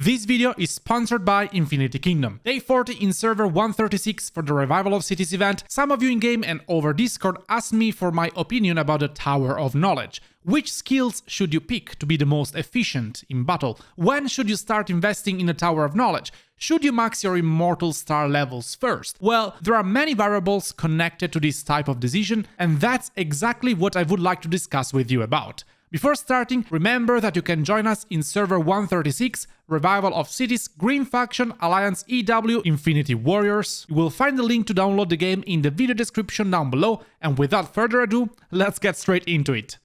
This video is sponsored by Infinity Kingdom. Day 40 in server 136 for the Revival of Cities event. Some of you in-game and over Discord asked me for my opinion about the Tower of Knowledge. Which skills should you pick to be the most efficient in battle? When should you start investing in a Tower of Knowledge? Should you max your immortal star levels first? Well, there are many variables connected to this type of decision, and that's exactly what I would like to discuss with you about. Before starting, remember that you can join us in server 136, Revival of Cities, Green Faction, Alliance EW, Infinity Warriors. You will find the link to download the game in the video description down below, and without further ado, let's get straight into it.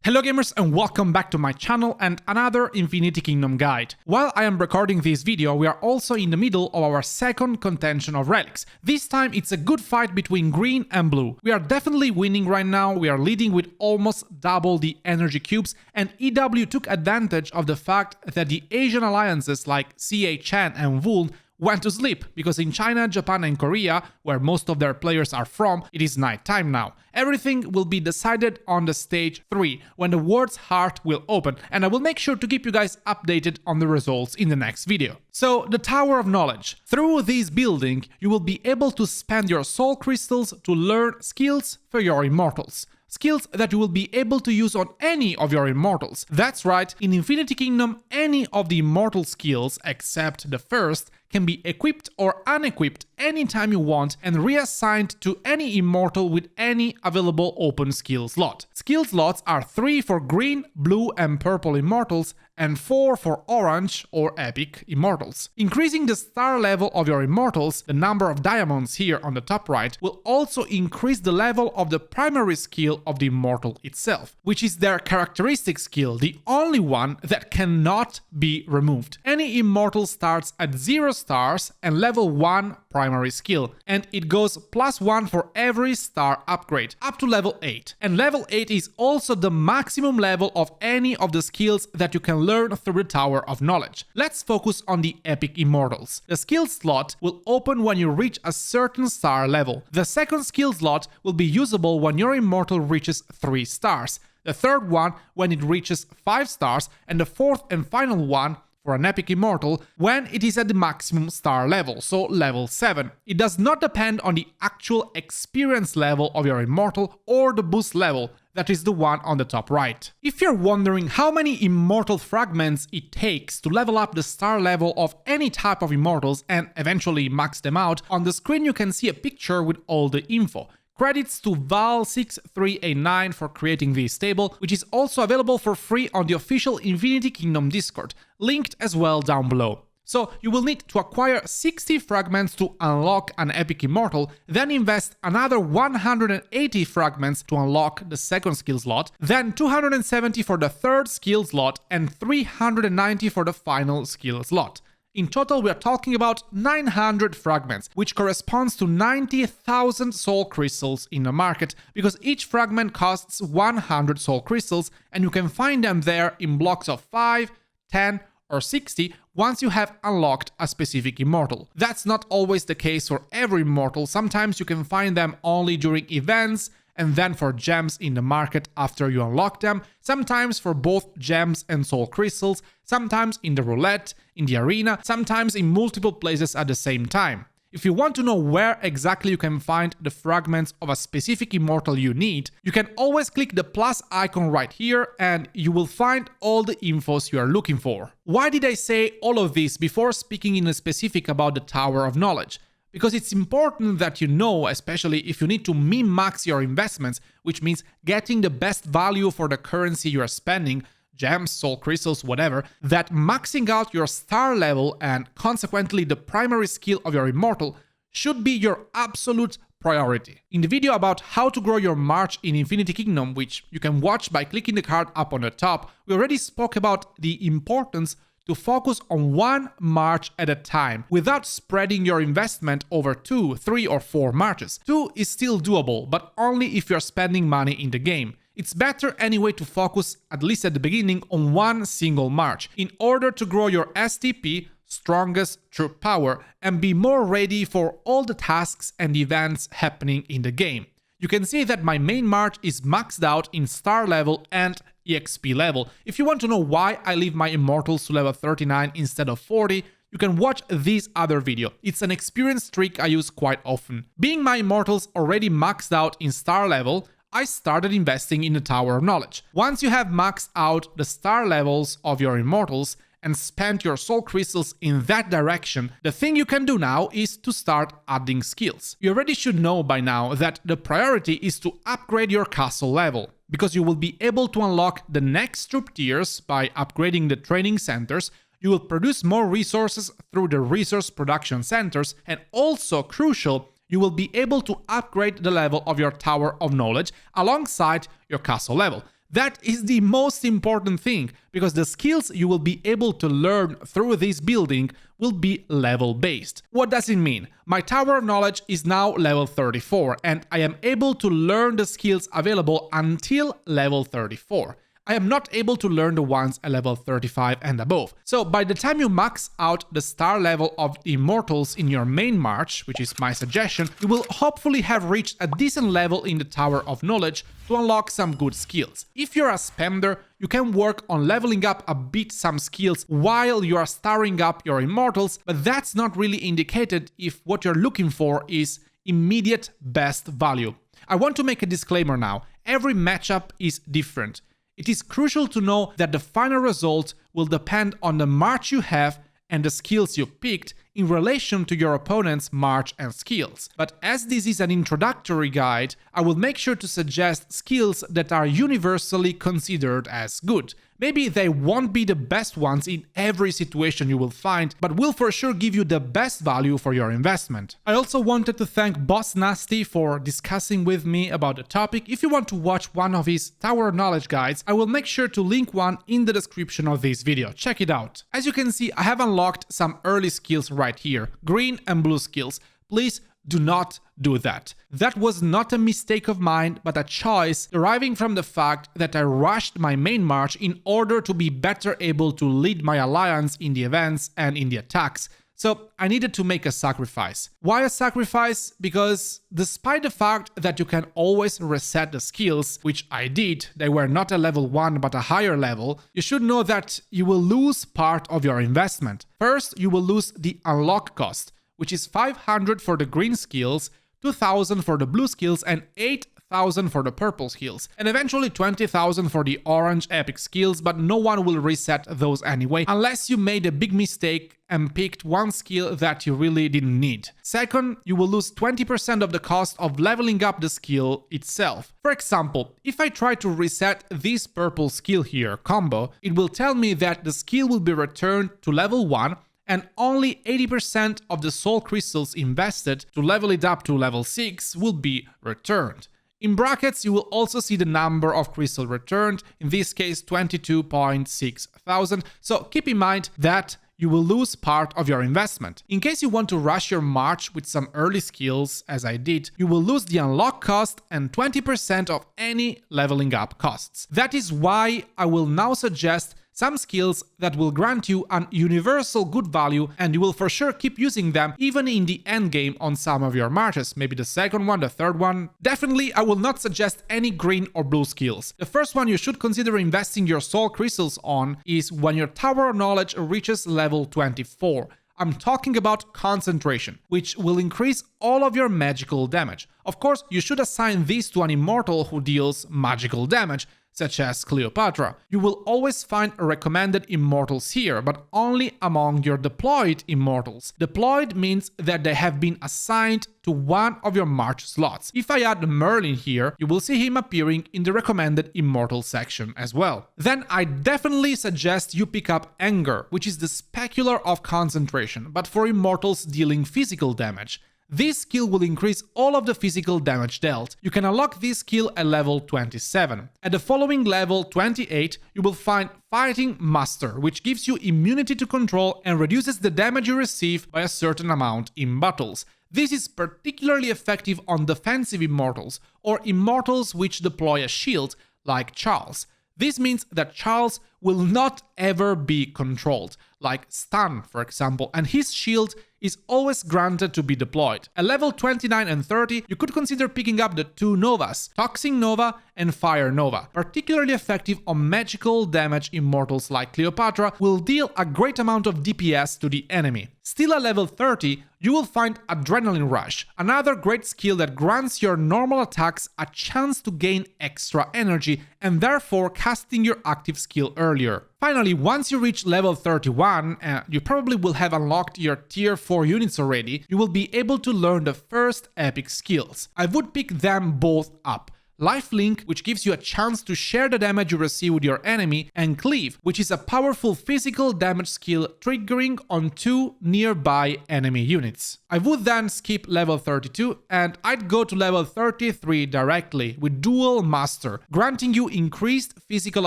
Hello gamers and welcome back to my channel and another Infinity Kingdom guide. While I am recording this video, we are also in the middle of our second contention of relics. This time it's a good fight between green and blue. We are definitely winning right now, we are leading with almost double the energy cubes, and EW took advantage of the fact that the Asian alliances like CHN and Wool went to sleep, because in China, Japan and Korea, where most of their players are from, it is night time now. Everything will be decided on the stage 3, when the world's heart will open, and I will make sure to keep you guys updated on the results in the next video. So, the Tower of Knowledge. Through this building, you will be able to spend your soul crystals to learn skills for your immortals. Skills that you will be able to use on any of your immortals. That's right, in Infinity Kingdom, any of the immortal skills, except the first, can be equipped or unequipped anytime you want and reassigned to any immortal with any available open skill slot. Skill slots are 3 for green, blue and purple immortals and 4 for orange or epic immortals. Increasing the star level of your immortals, the number of diamonds here on the top right, will also increase the level of the primary skill of the immortal itself, which is their characteristic skill, the only one that cannot be removed. Any immortal starts at 0 stars and level 1 primary skill, and it goes +1 for every star upgrade, up to level 8. And level 8 is also the maximum level of any of the skills that you can learn through the Tower of Knowledge. Let's focus on the epic immortals. The skill slot will open when you reach a certain star level. The second skill slot will be usable when your immortal reaches 3 stars. The third one when it reaches 5 stars, and the fourth and final one for an epic immortal when it is at the maximum star level, so level 7. It does not depend on the actual experience level of your immortal or the boost level, that is the one on the top right. If you're wondering how many immortal fragments it takes to level up the star level of any type of immortals and eventually max them out, on the screen you can see a picture with all the info. Credits to Val6389 for creating this table, which is also available for free on the official Infinity Kingdom Discord, linked as well down below. So you will need to acquire 60 fragments to unlock an epic immortal, then invest another 180 fragments to unlock the second skill slot, then 270 for the third skill slot and 390 for the final skill slot. In total, we are talking about 900 fragments, which corresponds to 90,000 soul crystals in the market, because each fragment costs 100 soul crystals, and you can find them there in blocks of 5, 10, or 60 once you have unlocked a specific immortal. That's not always the case for every immortal. Sometimes you can find them only during events, and then for gems in the market after you unlock them, sometimes for both gems and soul crystals, sometimes in the roulette, in the arena, sometimes in multiple places at the same time. If you want to know where exactly you can find the fragments of a specific immortal you need, you can always click the plus icon right here and you will find all the infos you are looking for. Why did I say all of this before speaking in specific about the Tower of Knowledge? Because it's important that you know, especially if you need to min-max your investments, which means getting the best value for the currency you are spending, gems, soul crystals, whatever, that maxing out your star level and consequently the primary skill of your immortal should be your absolute priority. In the video about how to grow your march in Infinity Kingdom, which you can watch by clicking the card up on the top, we already spoke about the importance to focus on one march at a time without spreading your investment over 2, 3 or 4 marches. 2 is still doable, but only if you're spending money in the game. It's better anyway to focus, at least at the beginning, on one single march in order to grow your STP, strongest troop power, and be more ready for all the tasks and events happening in the game. You can see that my main march is maxed out in star level and EXP level. If you want to know why I leave my immortals to level 39 instead of 40, you can watch this other video. It's an experience trick I use quite often. Being my immortals already maxed out in star level, I started investing in the Tower of Knowledge. Once you have maxed out the star levels of your immortals and spent your soul crystals in that direction, the thing you can do now is to start adding skills. You already should know by now that the priority is to upgrade your castle level, because you will be able to unlock the next troop tiers by upgrading the training centers. You will produce more resources through the resource production centers, and also crucial, you will be able to upgrade the level of your Tower of Knowledge alongside your castle level. That is the most important thing, because the skills you will be able to learn through this building will be level based. What does it mean? My Tower of Knowledge is now level 34 and I am able to learn the skills available until level 34. I am not able to learn the ones at level 35 and above. So by the time you max out the star level of the immortals in your main march, which is my suggestion, you will hopefully have reached a decent level in the Tower of Knowledge to unlock some good skills. If you're a spender, you can work on leveling up a bit some skills while you are starring up your immortals, but that's not really indicated if what you're looking for is immediate best value. I want to make a disclaimer now. Every matchup is different. It is crucial to know that the final result will depend on the march you have and the skills you picked in relation to your opponent's march and skills. But as this is an introductory guide, I will make sure to suggest skills that are universally considered as good. Maybe they won't be the best ones in every situation you will find, but will for sure give you the best value for your investment. I also wanted to thank Boss Nasty for discussing with me about the topic. If you want to watch one of his Tower of Knowledge guides, I will make sure to link one in the description of this video. Check it out. As you can see, I have unlocked some early skills right here, green and blue skills. Please do not do that. That was not a mistake of mine, but a choice deriving from the fact that I rushed my main march in order to be better able to lead my alliance in the events and in the attacks. So I needed to make a sacrifice. Why a sacrifice? Because despite the fact that you can always reset the skills, which I did, they were not a level 1 but a higher level, you should know that you will lose part of your investment. First, you will lose the unlock cost, which is 500 for the green skills, 2000 for the blue skills, and 8000 for the purple skills, and eventually 20,000 for the orange epic skills, but no one will reset those anyway, unless you made a big mistake and picked one skill that you really didn't need. Second, you will lose 20% of the cost of leveling up the skill itself. For example, if I try to reset this purple skill here, combo, it will tell me that the skill will be returned to level 1, and only 80% of the soul crystals invested to level it up to level 6 will be returned. In brackets, you will also see the number of crystals returned, in this case 22.6 thousand, so keep in mind that you will lose part of your investment. In case you want to rush your march with some early skills, as I did, you will lose the unlock cost and 20% of any leveling up costs. That is why I will now suggest some skills that will grant you an universal good value, and you will for sure keep using them even in the endgame on some of your marches, maybe the second one, the third one. Definitely, I will not suggest any green or blue skills. The first one you should consider investing your soul crystals on is when your Tower of Knowledge reaches level 24. I'm talking about concentration, which will increase all of your magical damage. Of course, you should assign this to an immortal who deals magical damage, such as Cleopatra. You will always find recommended immortals here, but only among your deployed immortals. Deployed means that they have been assigned to one of your march slots. If I add Merlin here, you will see him appearing in the recommended immortal section as well. Then I definitely suggest you pick up Anger, which is the specular of concentration, but for immortals dealing physical damage. This skill will increase all of the physical damage dealt. You can unlock this skill at level 27. At the following level 28, you will find Fighting Master, which gives you immunity to control and reduces the damage you receive by a certain amount in battles. This is particularly effective on defensive immortals, or immortals which deploy a shield, like Charles. This means that Charles will not ever be controlled, like stun for example, and his shield is always granted to be deployed. At level 29 and 30, you could consider picking up the two Novas, Toxic Nova and Fire Nova. Particularly effective on magical damage immortals like Cleopatra, will deal a great amount of DPS to the enemy. Still at level 30, you will find Adrenaline Rush, another great skill that grants your normal attacks a chance to gain extra energy and therefore casting your active skill earlier. Finally, once you reach level 31, you probably will have unlocked your tier 4 units already, you will be able to learn the first epic skills. I would pick them both up. Lifelink, which gives you a chance to share the damage you receive with your enemy, and Cleave, which is a powerful physical damage skill triggering on two nearby enemy units. I would then skip level 32 and I'd go to level 33 directly with Dual Master, granting you increased physical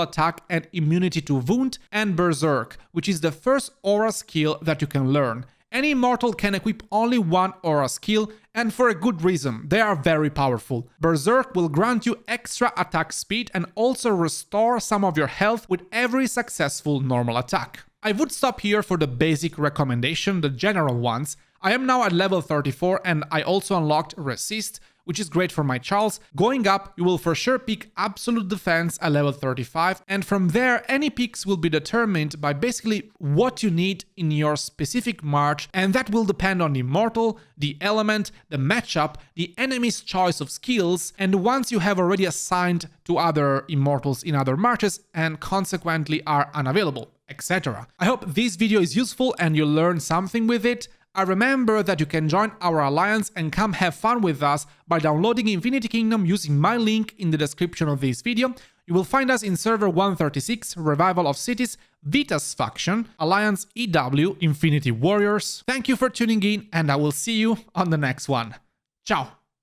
attack and immunity to Wound, and Berserk, which is the first aura skill that you can learn. Any immortal can equip only one aura skill, and for a good reason, they are very powerful. Berserk will grant you extra attack speed and also restore some of your health with every successful normal attack. I would stop here for the basic recommendation, the general ones. I am now at level 34 and I also unlocked Resist, which is great for my Charles. Going up, you will for sure pick Absolute Defense at level 35, and from there any picks will be determined by basically what you need in your specific march, and that will depend on the immortal, the element, the matchup, the enemy's choice of skills, and the ones you have already assigned to other immortals in other marches and consequently are unavailable, etc. I hope this video is useful and you learned something with it. I remember that you can join our alliance and come have fun with us by downloading Infinity Kingdom using my link in the description of this video. You will find us in server 136, Revival of Cities, Vita's faction, Alliance EW, Infinity Warriors. Thank you for tuning in and I will see you on the next one. Ciao!